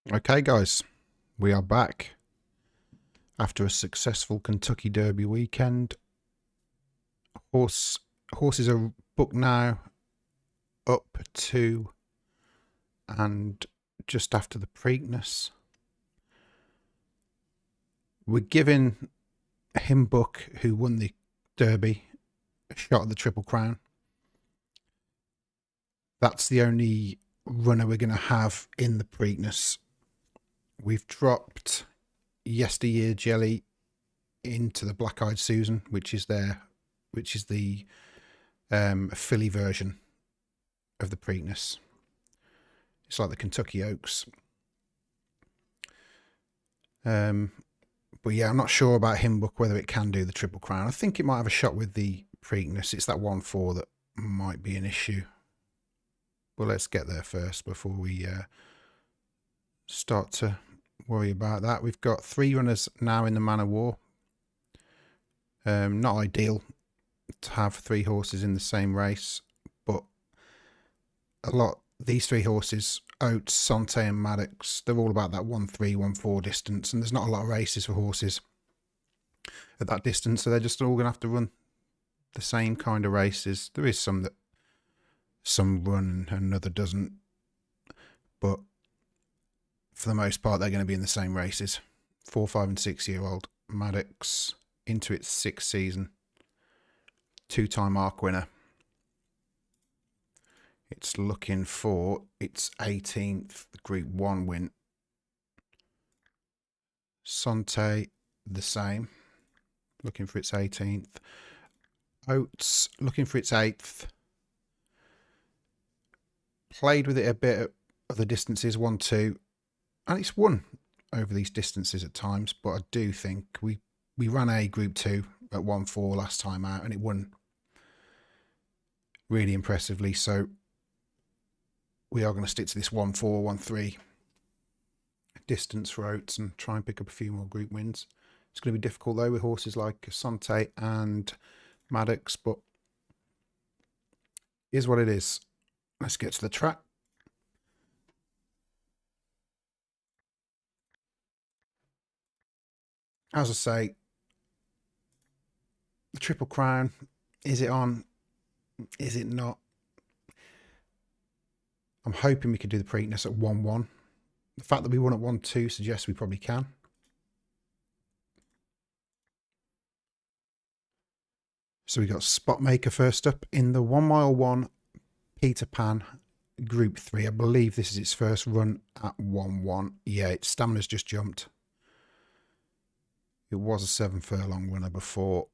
Okay, guys, we are back after a successful Kentucky Derby weekend. Horses are booked now up to and just after the Preakness. We're giving Hymnbook, who won the Derby, a shot at the Triple Crown. That's the only runner we're going to have in the Preakness. We've dropped Yesteryear Jelly into the Black Eyed Susan, which is the filly version of the Preakness. It's like the Kentucky Oaks. But yeah, I'm not sure about Hymnbook, whether it can do the Triple Crown. I think it might have a shot with the Preakness. It's that 1-4 that might be an issue. But let's get there first before we start to worry about that. We've got 3 runners now in the Man of War. Not ideal to have 3 horses in the same race, but these 3 horses, Oates, Sante and Maddox, they're all about that 1-3, 1-4 distance, and there's not a lot of races for horses at that distance, so they're just all going to have to run the same kind of races. There is some that some run and another doesn't, but for the most part they're going to be in the same races. 4, 5 and 6 year old Maddox into its 6th season, 2-time ARC winner. It's looking for its 18th Group 1 win. Sante, the same, looking for its 18th. Oates, looking for its 8th. Played with it a bit at the distances, 1-2, and it's won over these distances at times, but I do think we ran a Group 2 at 1-4 last time out, and it won really impressively, so we are going to stick to this 1-4, 1-3 distance for Oates and try and pick up a few more group wins. It's going to be difficult though with horses like Sante and Maddox, but here's what it is. Let's get to the track. As I say, the Triple Crown, is it on? Is it not? I'm hoping we could do the Preakness at 1-1. The fact that we won at 1-2 suggests we probably can. So we got Spotmaker first up in the 1 mile 1 Peter Pan Group 3. I believe this is its first run at 1-1. Yeah, its stamina's just jumped. It was a 7 furlong runner before.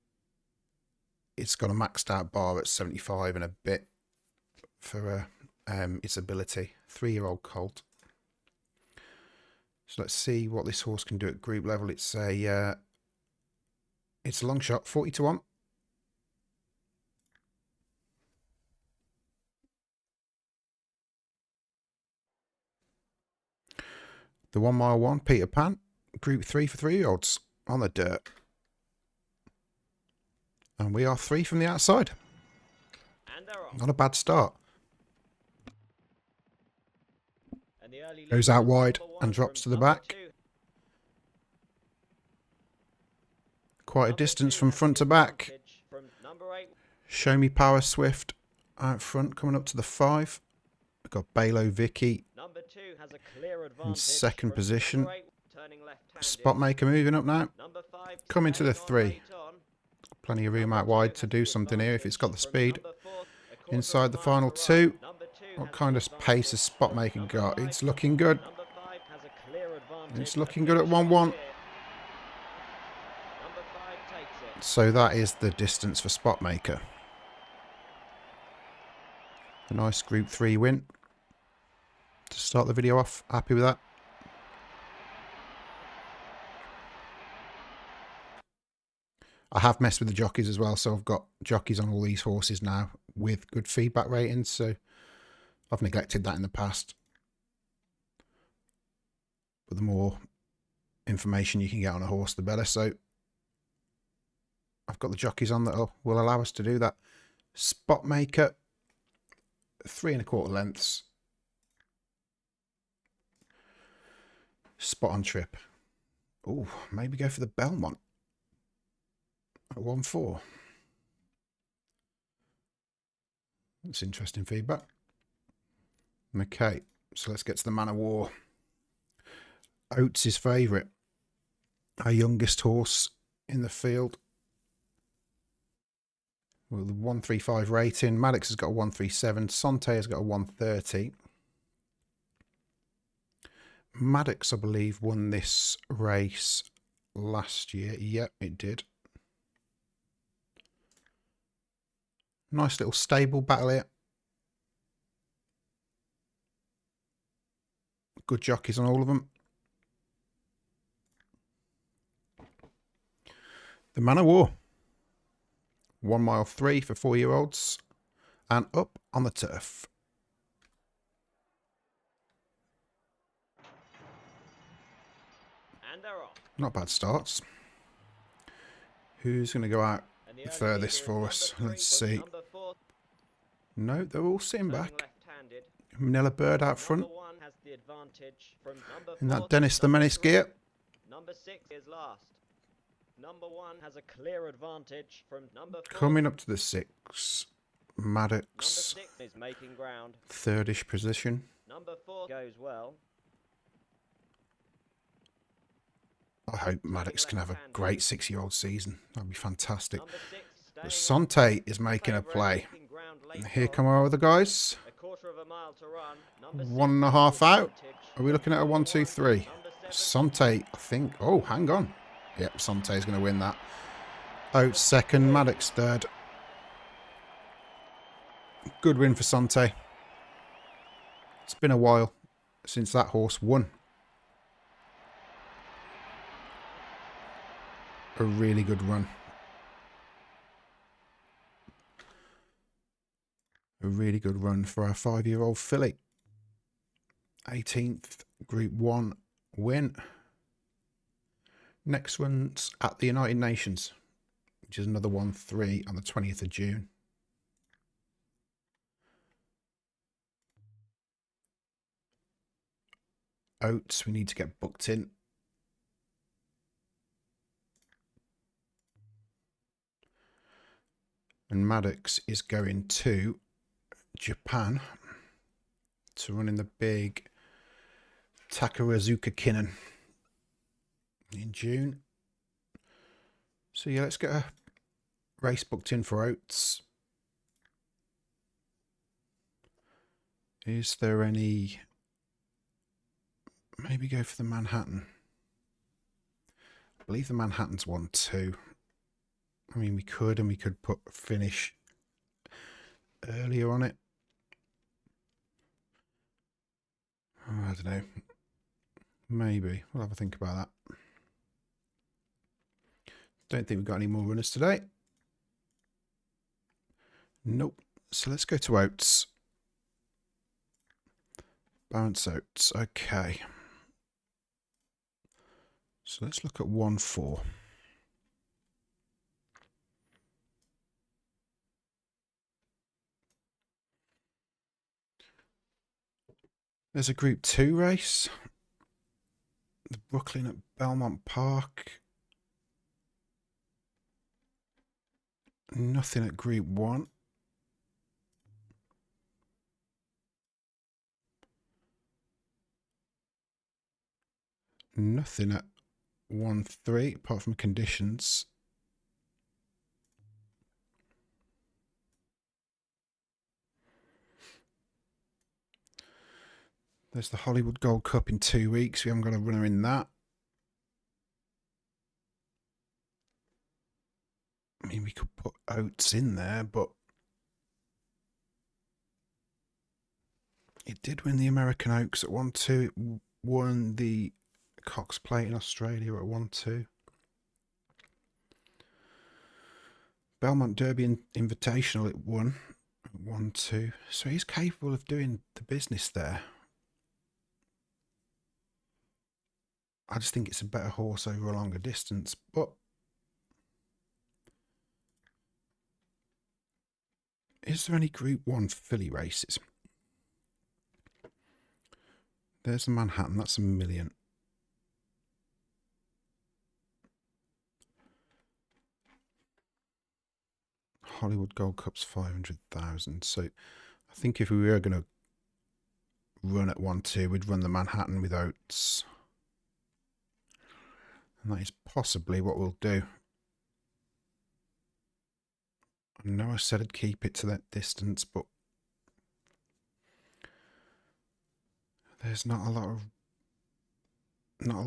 It's got a maxed out bar at 75 and a bit for its ability. 3-year-old colt. So let's see what this horse can do at group level. It's a long shot, 40-1. The 1 mile 1 Peter Pan, Group 3 for 3-year-olds on the dirt. And we are 3 from the outside. Not a bad start. Goes out wide and drops to the back. Quite a distance from front to back. Show Me Power Swift out front, coming up to the 5. We've got Balo Vicky in 2nd position. Spotmaker moving up now. Coming to the 3. Plenty of room out wide to do something here if it's got the speed. Inside the final 2. What kind of pace has Spotmaker got? It's looking good. It's looking good at 1-1. So that is the distance for Spotmaker. A nice Group 3 win. To start the video off, happy with that. I have messed with the jockeys as well, so I've got jockeys on all these horses now with good feedback ratings, so I've neglected that in the past. But the more information you can get on a horse, the better, so I've got the jockeys on that will allow us to do that. Spotmaker, 3 1/4 lengths. Spot on trip. Oh, maybe go for the Belmont at 1-4. That's interesting feedback. Okay, so let's get to the Man of War. Oates' favourite. Our youngest horse in the field. With a 135 rating. Maddox has got a 137. Sante has got a 130. Maddox, I believe, won this race last year. Yep, it did. Nice little stable battle here. Good jockeys on all of them. The Man of War. 1 mile 3 for 4-year-olds. And up on the turf. And they're off. Not bad starts. Who's going to go out the furthest for us? Let's see. No, they're all sitting back. Manila Bird out front. In that Dennis the Menace gear. Number 6 is last. Number 1 has a clear advantage from number 4. Coming up to the 6. Maddox. Number 6 is making ground. Thirdish position. Number 4 goes well. I hope Maddox can have a great 6-year-old season. That'd be fantastic. But Sante Sante is making a play. And here come our other guys. 1.5 out. Are we looking at a 1, 2, 3? Sante, I think. Oh, hang on. Yep, Sante is going to win that. Oates second, Maddox third. Good win for Sante. It's been a while since that horse won. A really good run. A really good run for our 5-year-old filly. 18th Group 1 win. Next one's at the United Nations, which is another 1-3 on the 20th of June. Oates, we need to get booked in. And Maddox is going to Japan to run in the big Takarazuka Kinnan in June. So yeah, let's get a race booked in for Oates. Is there any... Maybe go for the Manhattan. I believe the Manhattan's 1-2. I mean, we could, and we could put finish earlier on it. Oh, I don't know. Maybe. We'll have a think about that. Don't think we've got any more runners today. Nope. So let's go to Oates. Bounce Oates. Okay. So let's look at 1-4. There's a Group 2 race. The Brooklyn at Belmont Park. Nothing at Group 1. Nothing at 1-3 apart from conditions. There's the Hollywood Gold Cup in 2 weeks. We haven't got a runner in that. I mean, we could put Oates in there, but it did win the American Oaks at 1-2. It won the Cox Plate in Australia at 1-2. Belmont Derby Invitational it won at 1-2. So he's capable of doing the business there. I just think it's a better horse over a longer distance, but is there any Group 1 filly races? There's the Manhattan, that's $1 million. Hollywood Gold Cup's 500,000. So I think if we were going to run at 1-2, we'd run the Manhattan with Oates. And that is possibly what we'll do. I know I said I'd keep it to that distance, but there's not a lot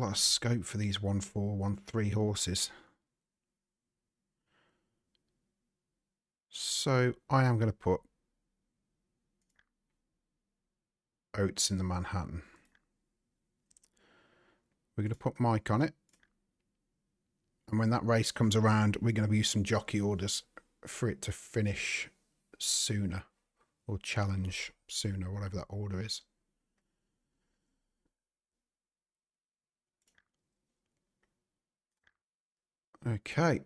of scope for these 1-4, 1-3 horses. So I am going to put Oates in the Manhattan. We're going to put Mike on it. And when that race comes around, we're going to use some jockey orders for it to finish sooner. Or challenge sooner, whatever that order is. Okay.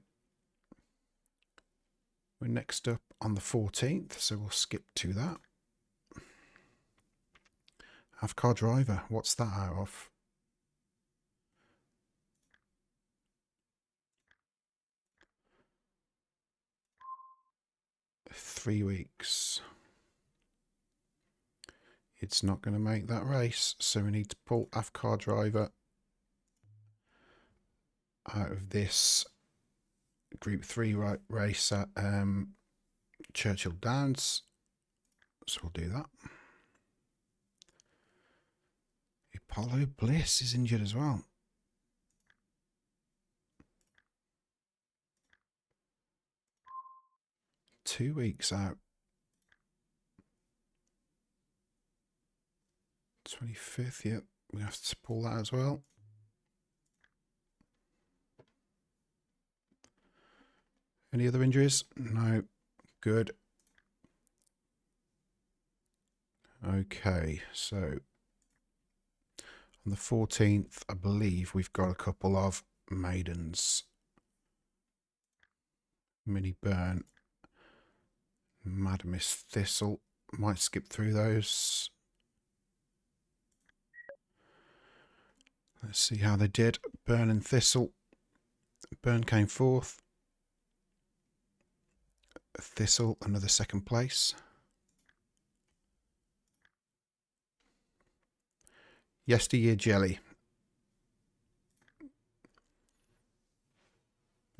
We're next up on the 14th, so we'll skip to that. Car Driver, what's that out of? Three weeks. It's not going to make that race, so we need to pull Car Driver out of this Group 3 race at Churchill Downs. So we'll do that. Apollo Bliss is injured as well. Two weeks out. 25th, yep. We have to pull that as well. Any other injuries? No. Good. Okay, so on the 14th, I believe we've got a couple of maidens. Mini Burn. Mad Miss Thistle. Might skip through those. Let's see how they did. Burn and Thistle. Burn came fourth. Thistle, another second place. Yesteryear Jelly.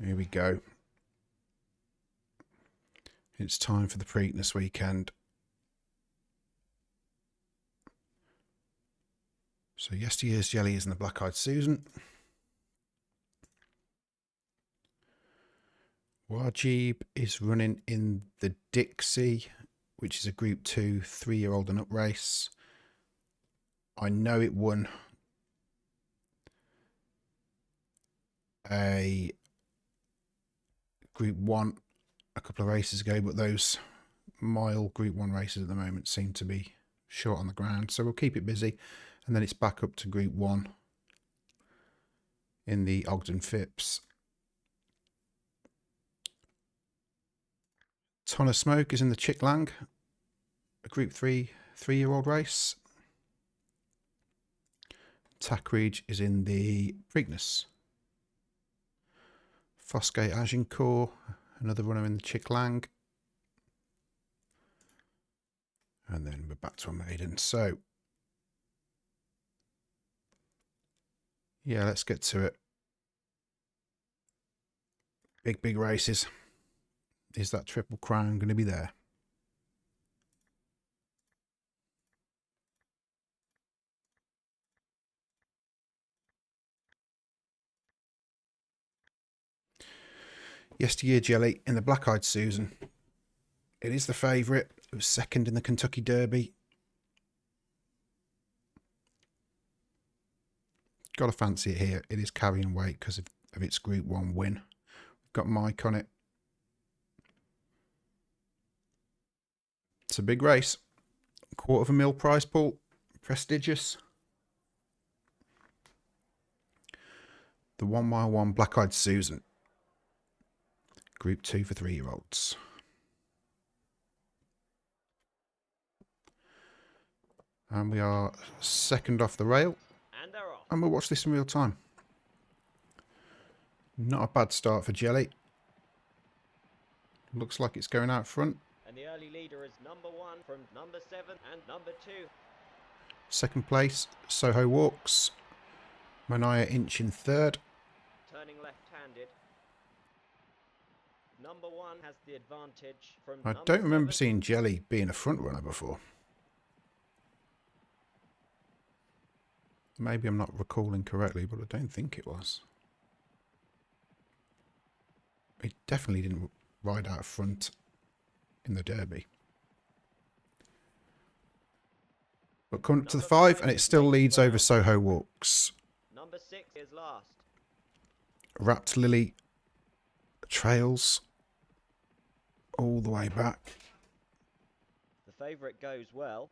Here we go. It's time for the Preakness weekend. So Yesteryear's Jelly is in the Black Eyed Susan. Wajib is running in the Dixie, which is a Group 2 3-year-old and up race. I know it won a Group 1 a couple of races ago, but those mile Group 1 races at the moment seem to be short on the ground. So we'll keep it busy, and then it's back up to Group 1 in the Ogden Phipps. Ton of Smoke is in the Chicklang, a Group 3 3-year-old race. Tackridge is in the Preakness. Fosgate Agincourt, another runner in the Chicklang. And then we're back to a maiden. So, yeah, let's get to it. Big races. Is that Triple Crown going to be there? Yesteryear Jelly in the Black Eyed Susan. It is the favourite. It was second in the Kentucky Derby. Got to fancy it here. It is carrying weight because of its Group 1 win. We've got Mike on it. It's a big race. $250,000 prize pool. Prestigious. The 1 mile 1 Black Eyed Susan. Group 2 for 3-year-olds. And we are second off the rail. And they're off. And we'll watch this in real time. Not a bad start for Jelly. Looks like it's going out front. And the early leader is number 1 from number 7 and number 2. Second place, Soho Walks. Mania Inch in third. Turning left-handed. Number 1 has the advantage from I number don't remember 7. seeing Jelly being a front runner before. Maybe I'm not recalling correctly, but I don't think it was. He definitely didn't ride out front in the Derby. But coming up to the 5, and it still leads over Soho Walks. Number 6 is last. Wrapped Lily trails all the way back. The favourite goes well.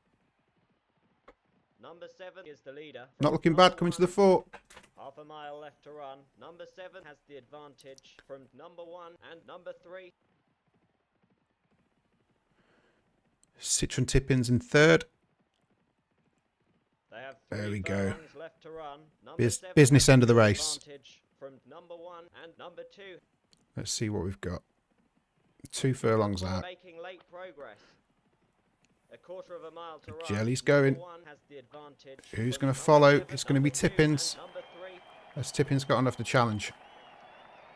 Number 7 is the leader. Not looking bad coming to the 4. Half a mile left to run. Number 7 has the advantage from number 1 and number 3. Citron Tippins in third. They have There we 3 go. furlongs left to run. Number 7 Business has end of the the race. advantage from number 1 and number 2. Let's see what we've got. 2 furlongs out. Making late progress. A quarter of a mile to run. Jelly's going. Number 1 has the advantage. Who's from going to number follow? 7, It's going to be number 2 Tippins. and number 3. Has Tippins got enough to challenge?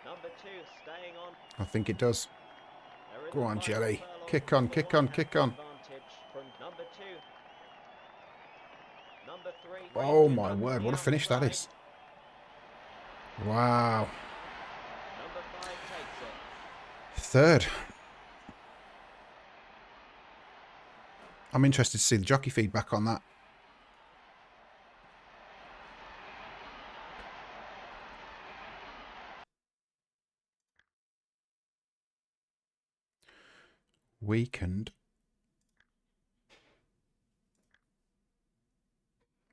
Number 2 staying on. I think it does. They're in Go the on, final Jelly. furlong. Kick on, Number kick 1 on, has kick the on. advantage from number 2. Number 3. Oh ranges my up word, the what a finish that outside. is. Wow. Number 5 takes it. Third. I'm interested to see the jockey feedback on that. Weakened.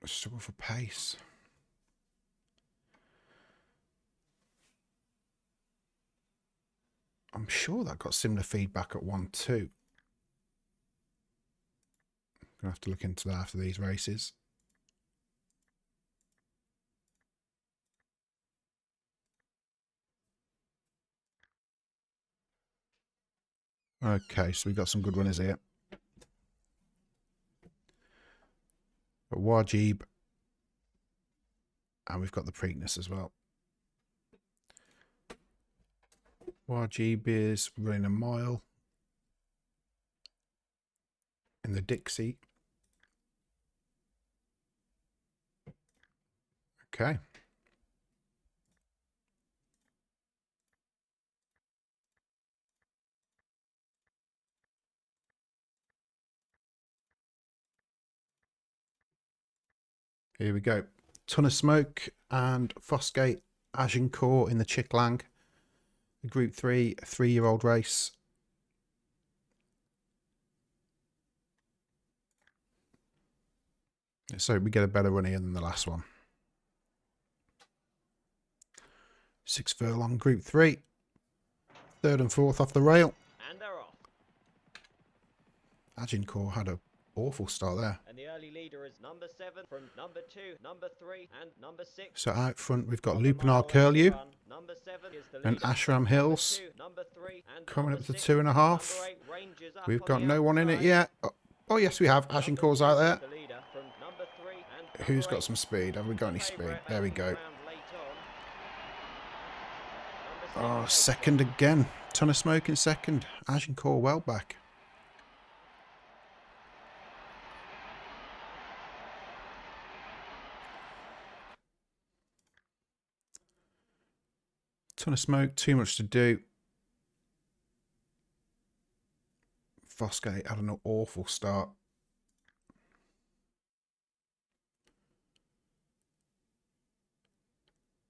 Struggle for pace. I'm sure that got similar feedback at 1-2. Gonna have to look into that after these races. Okay, so we've got some good runners here. Got Wajib. And we've got the Preakness as well. Wajib is running a mile in the Dixie. Okay. Here we go. Ton of Smoke and Fosgate Agincourt in the Chicklang. Group 3, 3-year-old race. So we get a better run here than the last one. 6 furlong, Group 3. 3rd and 4th off the rail. And they're off. Agincourt had an awful start there. And the early leader is number 7 from number 2, number 3 and number 6. So out front we've got Half a mile Lupinar left to Curlew run. Number 7 is the and leader. Ashram Number Hills 2, number 3 and coming number up to 6. 2.5. Number 8 ranges up We've on got the no one in it outside. yet. Oh yes, we have. Number Agincourt's 2 out is there. the leader from number 3 and Who's number got some speed? Have we got any speed? favourite There we making go. ground late on. Number 6 Oh, takes second it. again. Ton of Smoke in second. Agincourt well back. Ton of Smoke, too much to do. Fosgate had an awful start.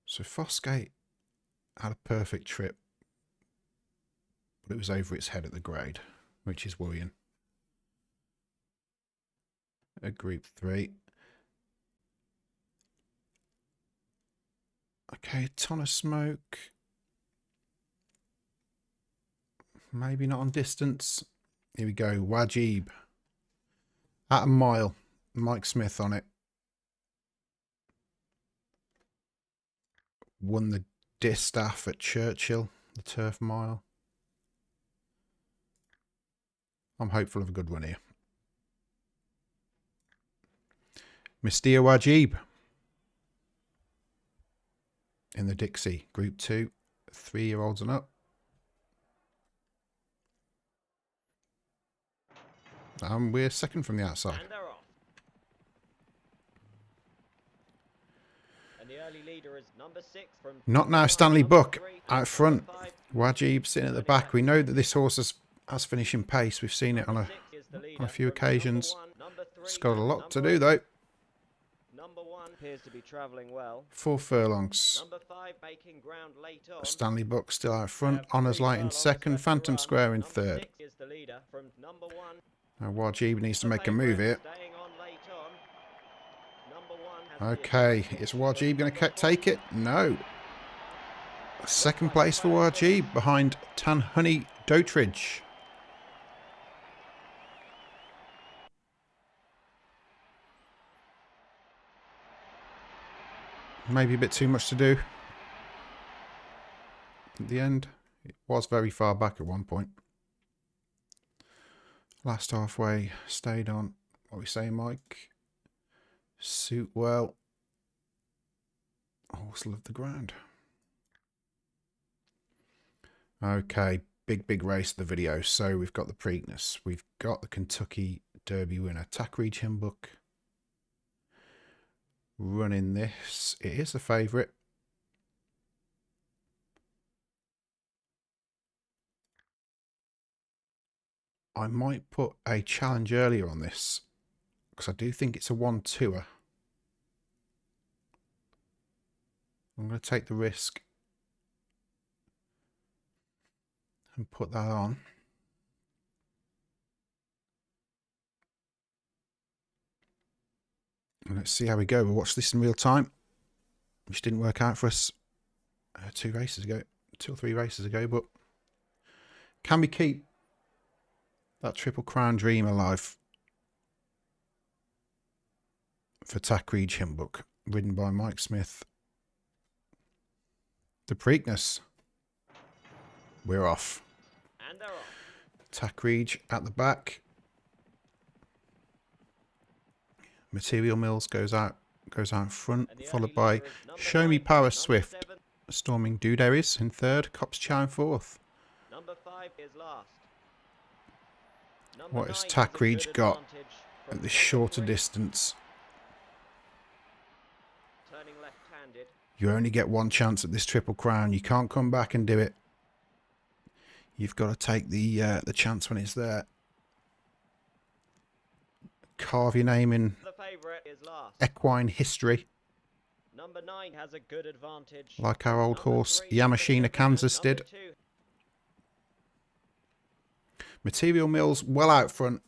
So Fosgate had a perfect trip, but it was over its head at the grade, which is worrying. A Group 3. Okay, a ton of Smoke. Maybe not on distance. Here we go. Wajib. At a mile. Mike Smith on it. Won the Distaff at Churchill. The Turf Mile. I'm hopeful of a good run here. Mystia Wajib in the Dixie, Group 2, 3-year-olds and up. And we're second from the outside. And they're off. And the early leader is number 6 from Not now, Stanley Buck out front. Wajib sitting at the back. We know that this horse has finishing pace. We've seen it on a few occasions. It's got a lot to do though. Number 1 appears to be travelling well. 4 furlongs. Number 5 making ground late on. Stanley Buck still out front. Honours Light in second. Phantom Square in third. Is the leader from number 1. Now Wajib needs to make a move here. Staying on late on. Number 1 has Okay, is Wajib going to take it? No. Second place for Wajib behind Tan Honey Doetridge. Maybe a bit too much to do at the end. It was very far back at one point. Last halfway, stayed on. What are we saying, Mike? Suit well. Horse loved the ground. Okay, big race of the video. So we've got the Preakness. We've got the Kentucky Derby winner, Tackridge Hymnbook, running this. It is the favourite. I might put a challenge earlier on this because I do think it's a 1-2er. I'm going to take the risk and put that on. And let's see how we go. We'll watch this in real time, which didn't work out for us 2 or 3 races ago. But can we keep that Triple Crown dream alive for Tackridge Hymnbook, ridden by Mike Smith? The Preakness. We're off. And they're off. Tackridge at the back. Material Mills goes out front, followed by Show Me Power Swift, storming Duderis in third, Cops Chow in fourth. Number 5 is last. What has Tackridge got at this shorter distance? Turning left-handed. You only get one chance at this Triple Crown. You can't come back and do it. You've got to take the chance when it's there. Carve your name in The favourite is last. equine history, Number 9 has a good advantage. like our old Number horse 3 Yamashina, Kansas number did. 2. Material Mills well out front,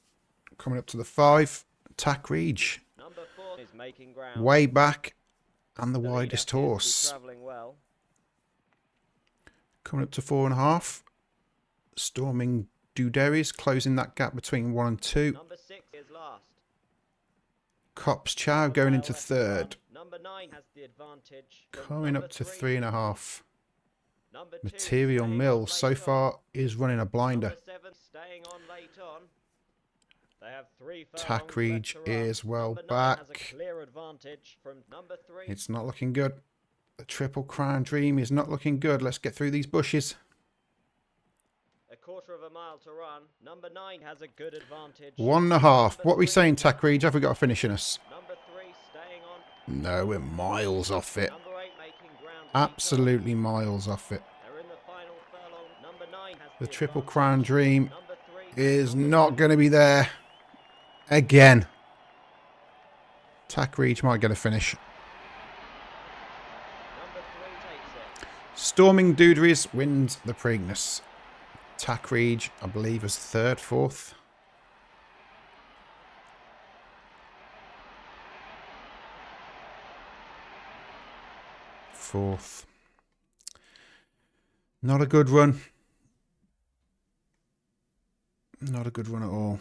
coming up to the 5. Tackridge Number 4 is making ground. way back, and the The leader widest appears to be horse. travelling well. Coming up to 4.5. Storming Duderis, closing that gap between 1 and 2. Number 6 is last. Cops Chow going into third. Number 9 has the advantage. from Coming number up to 3. 3.5. Number 2 Material staying on Mills so late far on. is running a blinder. Number 7 staying on late on. They have 3 furlongs Tackridge left to run. is well Number 9 has back. a clear advantage from number 3. It's not looking good. The Triple Crown dream is not looking good. Let's get through these bushes. A quarter of a mile to run. Number 9 has a good advantage. 1.5. What are we saying, Tackridge? Have we got a finish in us? Number 3 staying on. No, we're miles off it. Number 8 making ground. Absolutely miles off it. They're in the final furlong. Number 9 has The the Triple advantage. Crown dream Number 3 is not going to be there again. Tackridge might get a finish. Number 3 takes it. Storming Duderis wins the Preakness. Tackridge, I believe, is third, fourth. Fourth. Not a good run. Not a good run at all.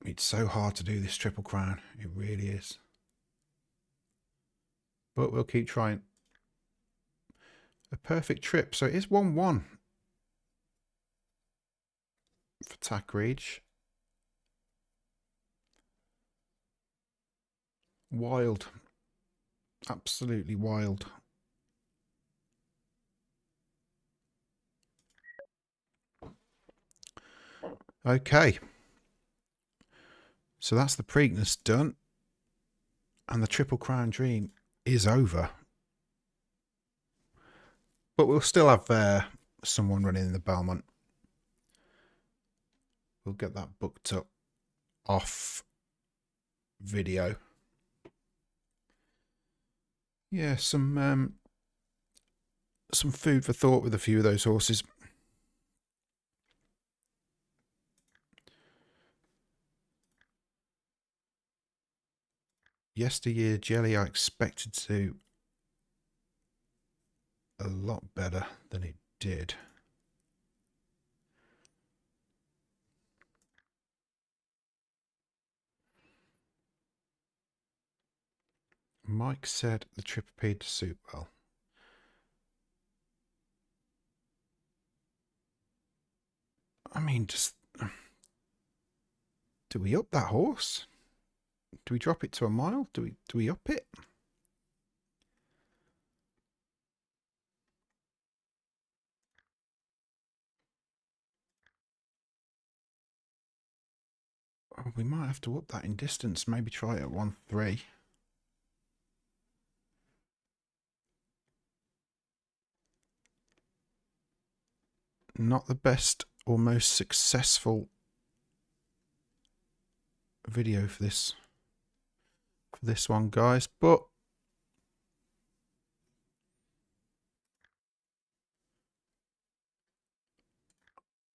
It's so hard to do this Triple Crown. It really is. But we'll keep trying. A perfect trip. So it is 1-1 for Tackridge. Wild. Absolutely wild. Okay. So that's the Preakness done. And the Triple Crown Dream is over. But we'll still have someone running in the Belmont. We'll get that booked up off video. Yeah, some food for thought with a few of those horses. Yesteryear Jelly, I expected to do a lot better than it did. Mike said the trip appeared to suit well. I mean, just... do we up that horse? Do we drop it to a mile? Do we up it? Oh, we might have to up that in distance. Maybe try it at 1-3. Not the best or most successful video for this one, guys, but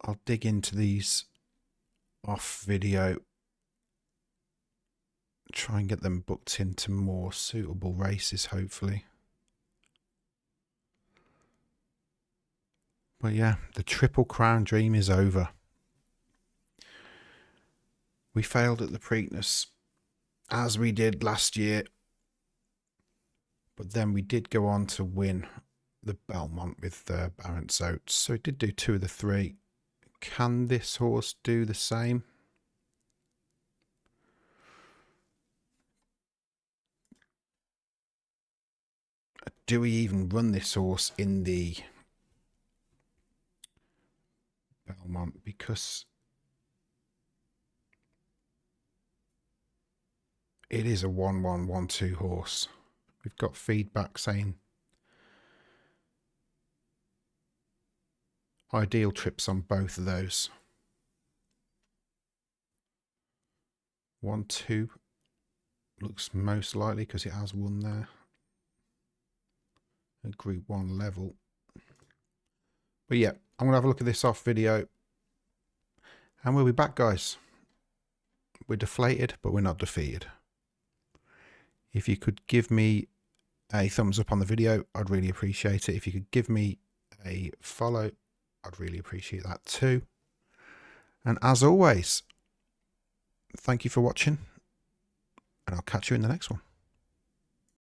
I'll dig into these off video, try and get them booked into more suitable races, hopefully. But yeah, the Triple Crown Dream is over. We failed at the Preakness, as we did last year, but then we did go on to win the Belmont with Barents Oates, so it did do 2 of the 3. Can this horse do the same? Do we even run this horse in the Belmont? Because it is a 1-1-1-2 horse. We've got feedback saying ideal trips on both of those. 1-2 looks most likely because it has won there at Group 1 level. But yeah, I'm going to have a look at this off video. And we'll be back, guys. We're deflated, but we're not defeated. If you could give me a thumbs up on the video, I'd really appreciate it. If you could give me a follow, I'd really appreciate that too. And as always, thank you for watching, and I'll catch you in the next one.